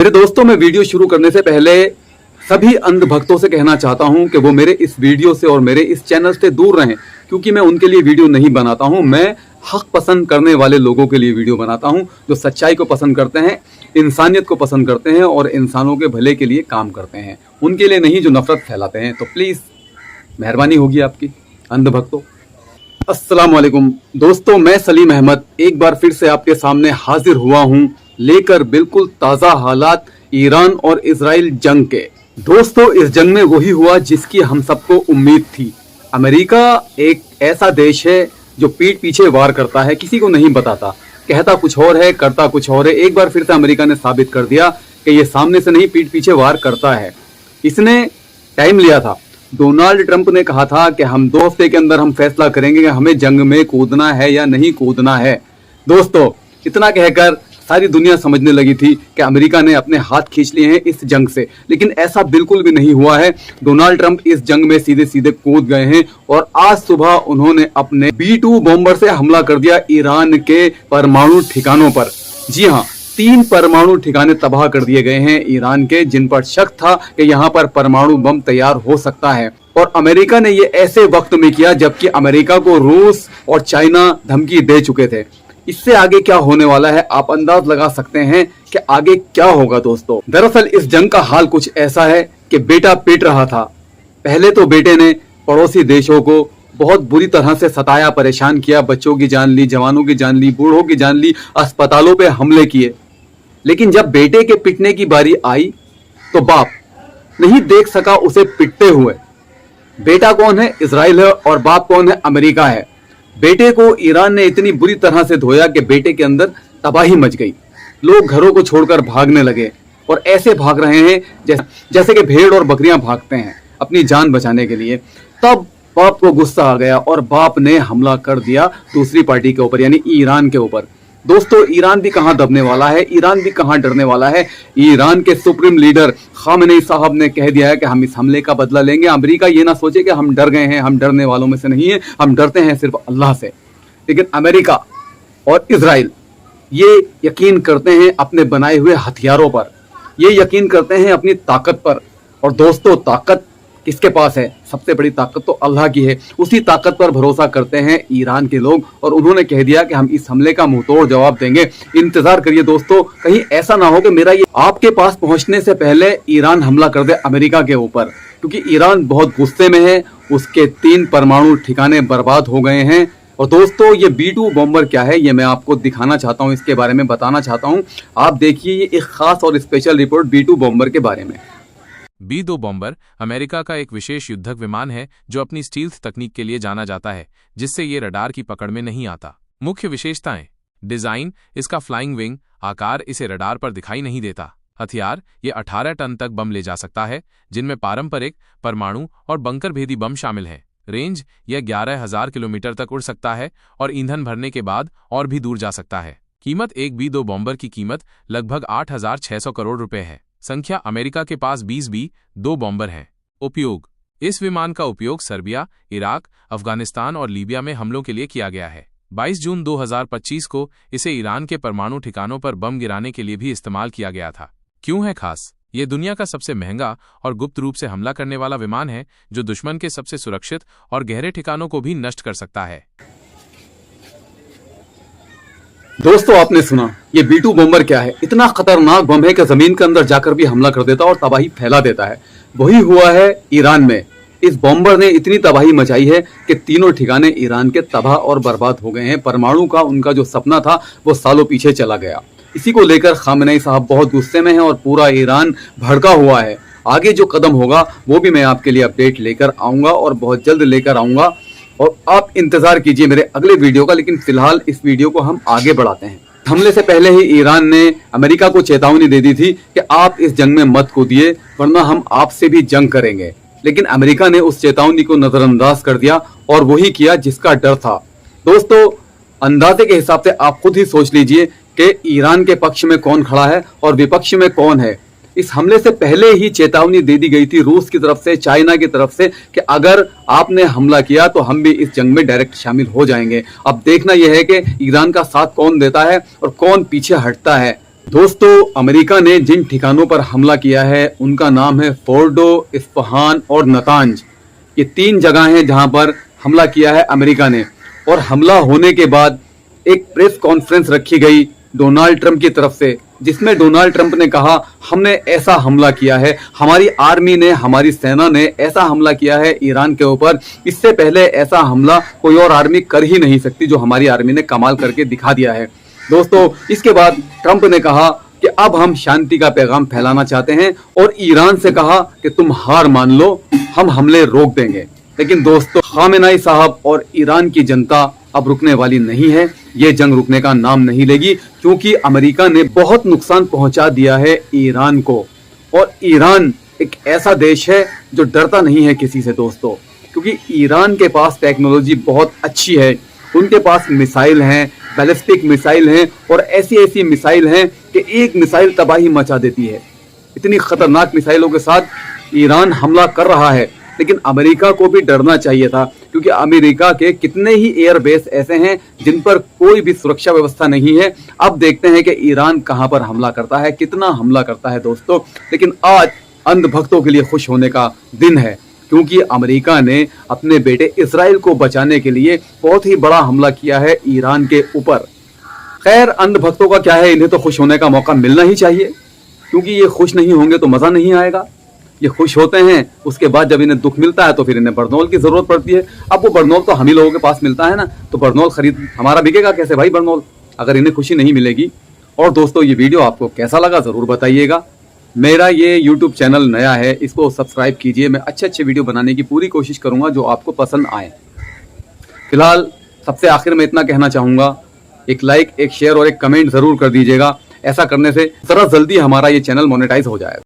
मेरे दोस्तों, मैं वीडियो शुरू करने से पहले सभी अंधभक्तों से कहना चाहता हूं कि वो मेरे इस वीडियो से और मेरे इस चैनल से दूर रहें, क्योंकि मैं उनके लिए वीडियो नहीं बनाता हूं। मैं हक पसंद करने वाले लोगों के लिए वीडियो बनाता हूं, जो सच्चाई को पसंद करते हैं, इंसानियत को पसंद करते हैं और इंसानों के भले के लिए काम करते हैं। उनके लिए नहीं जो नफरत फैलाते हैं। तो प्लीज़ मेहरबानी होगी आपकी अंधभक्तों। अस्सलाम वालेकुम दोस्तों, मैं सलीम अहमद एक बार फिर से आपके सामने हाजिर हुआ हूं, लेकर बिल्कुल ताज़ा हालात ईरान और इजराइल जंग के। दोस्तों, इस जंग में वही हुआ जिसकी हम सबको उम्मीद थी। अमेरिका एक ऐसा देश है जो पीठ पीछे वार करता है, किसी को नहीं बताता, कहता कुछ और है, करता कुछ और है। एक बार फिर से अमेरिका ने साबित कर दिया कि ये सामने से नहीं, पीठ पीछे वार करता है। इसने टाइम लिया था। डोनाल्ड ट्रंप ने कहा था कि हम 2 हफ्ते के अंदर हम फैसला करेंगे कि हमें जंग में कूदना है या नहीं कूदना है। दोस्तों, इतना कहकर सारी दुनिया समझने लगी थी कि अमेरिका ने अपने हाथ खींच लिए हैं इस जंग से, लेकिन ऐसा बिल्कुल भी नहीं हुआ है। डोनाल्ड ट्रंप इस जंग में सीधे सीधे कूद गए हैं और आज सुबह उन्होंने अपने B-2 बॉम्बर से हमला कर दिया ईरान के परमाणु ठिकानों पर। जी हाँ, 3 परमाणु ठिकाने तबाह कर दिए गए हैं ईरान के, जिन पर शक था कि यहाँ पर परमाणु बम तैयार हो सकता है। और अमेरिका ने ये ऐसे वक्त में किया जबकि अमेरिका को रूस और चाइना धमकी दे चुके थे। इससे आगे क्या होने वाला है आप अंदाज लगा सकते हैं कि आगे क्या होगा। दोस्तों, दरअसल इस जंग का हाल कुछ ऐसा है कि बेटा पिट रहा था। पहले तो बेटे ने पड़ोसी देशों को बहुत बुरी तरह से सताया, परेशान किया, बच्चों की जान ली, जवानों की जान ली, बूढ़ों की जान ली, अस्पतालों पे हमले किए। लेकिन जब बेटे के पिटने की बारी आई तो बाप नहीं देख सका उसे पिटते हुए। बेटा कौन है? इजराइल है, और बाप कौन है? अमेरिका है। बेटे को ईरान ने इतनी बुरी तरह से धोया कि बेटे के अंदर तबाही मच गई। लोग घरों को छोड़कर भागने लगे और ऐसे भाग रहे हैं जैसे कि भेड़ और बकरियां भागते हैं अपनी जान बचाने के लिए। तब बाप को गुस्सा आ गया और बाप ने हमला कर दिया दूसरी पार्टी के ऊपर, यानी ईरान के ऊपर। दोस्तों, ईरान भी कहां दबने वाला है, ईरान भी कहां डरने वाला है। ईरान के सुप्रीम लीडर खामेनेई साहब ने कह दिया है कि हम इस हमले का बदला लेंगे। अमेरिका ये ना सोचे कि हम डर गए हैं, हम डरने वालों में से नहीं है, हम डरते हैं सिर्फ अल्लाह से। लेकिन अमेरिका और इजराइल ये यकीन करते हैं अपने बनाए हुए हथियारों पर, ये यकीन करते हैं अपनी ताकत पर। और दोस्तों, ताकत किसके पास है? सबसे बड़ी ताकत तो अल्लाह की है। उसी ताकत पर भरोसा करते हैं ईरान के लोग, और उन्होंने कह दिया कि हम इस हमले का मुंहतोड़ जवाब देंगे। इंतजार करिए दोस्तों, कहीं ऐसा ना हो कि मेरा ये आपके पास पहुंचने से पहले ईरान हमला कर दे अमेरिका के ऊपर, क्योंकि ईरान बहुत गुस्से में है। उसके 3 परमाणु ठिकाने बर्बाद हो गए हैं। और दोस्तों, ये B-2 बॉम्बर क्या है ये मैं आपको दिखाना चाहता हूं, इसके बारे में बताना चाहता हूं। आप देखिए ये एक खास और स्पेशल रिपोर्ट B-2 बॉम्बर के बारे में। B-2 बॉम्बर अमेरिका का एक विशेष युद्धक विमान है जो अपनी स्टील्थ तकनीक के लिए जाना जाता है, जिससे ये रडार की पकड़ में नहीं आता। मुख्य विशेषताएं: डिजाइन, इसका फ्लाइंग विंग आकार इसे रडार पर दिखाई नहीं देता। हथियार, ये 18 टन तक बम ले जा सकता है, जिनमें पारंपरिक, परमाणु और बंकर भेदी बम शामिल हैं। रेंज, यह 11,000 किलोमीटर तक उड़ सकता है और ईंधन भरने के बाद और भी दूर जा सकता है। कीमत: एक B-2 बॉम्बर की कीमत लगभग 8,600 करोड़ रुपए है। संख्या: अमेरिका के पास 20 B-2 बॉम्बर हैं। उपयोग: इस विमान का उपयोग सर्बिया, इराक, अफगानिस्तान और लीबिया में हमलों के लिए किया गया है। 22 जून 2025 को इसे ईरान के परमाणु ठिकानों पर बम गिराने के लिए भी इस्तेमाल किया गया था। क्यों है खास? ये दुनिया का सबसे महंगा और गुप्त रूप से हमला करने वाला विमान है, जो दुश्मन के सबसे सुरक्षित और गहरे ठिकानों को भी नष्ट कर सकता है। दोस्तों, आपने सुना ये B-2 बॉम्बर क्या है? इतना खतरनाक बम है कि जमीन के अंदर जाकर भी हमला कर देता और तबाही फैला देता है। वही हुआ है ईरान में। इस बॉम्बर ने इतनी तबाही मचाई है कि 3 ठिकाने ईरान के तबाह और बर्बाद हो गए हैं। परमाणु का उनका जो सपना था वो सालों पीछे चला गया। इसी को लेकर खामेनेई साहब बहुत गुस्से में हैं और पूरा ईरान भड़का हुआ है। आगे जो कदम होगा वो भी मैं आपके लिए अपडेट लेकर आऊंगा और बहुत जल्द लेकर आऊंगा, और आप इंतजार कीजिए मेरे अगले वीडियो का। लेकिन फिलहाल इस वीडियो को हम आगे बढ़ाते हैं। हमले से पहले ही ईरान ने अमेरिका को चेतावनी दे दी थी कि आप इस जंग में मत कूदिए, वरना हम आपसे भी जंग करेंगे। लेकिन अमेरिका ने उस चेतावनी को नजरअंदाज कर दिया और वही किया जिसका डर था। दोस्तों, अंदाजे के हिसाब से आप खुद ही सोच लीजिए कि ईरान के पक्ष में कौन खड़ा है और विपक्ष में कौन है। इस हमले से पहले ही चेतावनी दे दी गई थी रूस की तरफ से, चाइना की तरफ से, कि अगर आपने हमला किया तो हम भी इस जंग में डायरेक्ट शामिल हो जाएंगे। अब देखना यह है कि ईरान का साथ कौन देता है और कौन पीछे हटता है। दोस्तों, अमेरिका ने जिन ठिकानों पर हमला किया है उनका नाम है फोर्डो, इस्फहान और नतांज। ये 3 जगह हैं जहां पर हमला किया है अमेरिका ने। और हमला होने के बाद एक प्रेस कॉन्फ्रेंस रखी गई डोनाल्ड ट्रंप की तरफ से, जिसमें डोनाल्ड ट्रंप ने कहा हमने ऐसा हमला किया है, हमारी आर्मी ने, हमारी सेना ने ऐसा हमला किया है ईरान के ऊपर, इससे पहले ऐसा हमला कोई और आर्मी कर ही नहीं सकती, जो हमारी आर्मी ने कमाल करके दिखा दिया है। दोस्तों, इसके बाद ट्रंप ने कहा कि अब हम शांति का पैगाम फैलाना चाहते हैं और ईरान से कहा कि तुम हार मान लो, हम हमले रोक देंगे। लेकिन दोस्तों, खामेनाई साहब और ईरान की जनता अब रुकने वाली नहीं है। ये जंग रुकने का नाम नहीं लेगी, क्योंकि अमेरिका ने बहुत नुकसान पहुंचा दिया है ईरान को। और ईरान एक ऐसा देश है जो डरता नहीं है किसी से दोस्तों, क्योंकि ईरान के पास टेक्नोलॉजी बहुत अच्छी है। उनके पास मिसाइल हैं, बैलिस्टिक मिसाइल हैं और ऐसी ऐसी मिसाइल हैं कि एक मिसाइल तबाही मचा देती है। इतनी खतरनाक मिसाइलों के साथ ईरान हमला कर रहा है। लेकिन अमेरिका को भी डरना चाहिए था, क्योंकि अमेरिका के कितने ही एयर बेस ऐसे हैं जिन पर कोई भी सुरक्षा व्यवस्था नहीं है। अब देखते हैं कि ईरान कहां पर हमला करता है, कितना हमला करता है दोस्तों। लेकिन आज अंधभक्तों के लिए खुश होने का दिन है, क्योंकि अमेरिका ने अपने बेटे इजराइल को बचाने के लिए बहुत ही बड़ा हमला किया है ईरान के ऊपर। खैर, अंधभक्तों का क्या है, इन्हें तो खुश होने का मौका मिलना ही चाहिए, क्योंकि ये खुश नहीं होंगे तो मजा नहीं आएगा। ये खुश होते हैं, उसके बाद जब इन्हें दुख मिलता है तो फिर इन्हें बरनौल की जरूरत पड़ती है। अब वो बरनौल तो हम ही लोगों के पास मिलता है ना, तो बरनौल खरीद हमारा बिकेगा कैसे भाई बरनौल, अगर इन्हें खुशी नहीं मिलेगी। और दोस्तों, ये वीडियो आपको कैसा लगा जरूर बताइएगा। मेरा ये YouTube चैनल नया है, इसको सब्सक्राइब कीजिए। मैं अच्छे अच्छे वीडियो बनाने की पूरी कोशिश करूंगा जो आपको पसंद आए। फिलहाल सबसे आखिर में इतना कहना चाहूंगा, एक लाइक, एक शेयर और एक कमेंट जरूर कर दीजिएगा। ऐसा करने से जरा जल्दी हमारा ये चैनल मोनेटाइज हो जाएगा।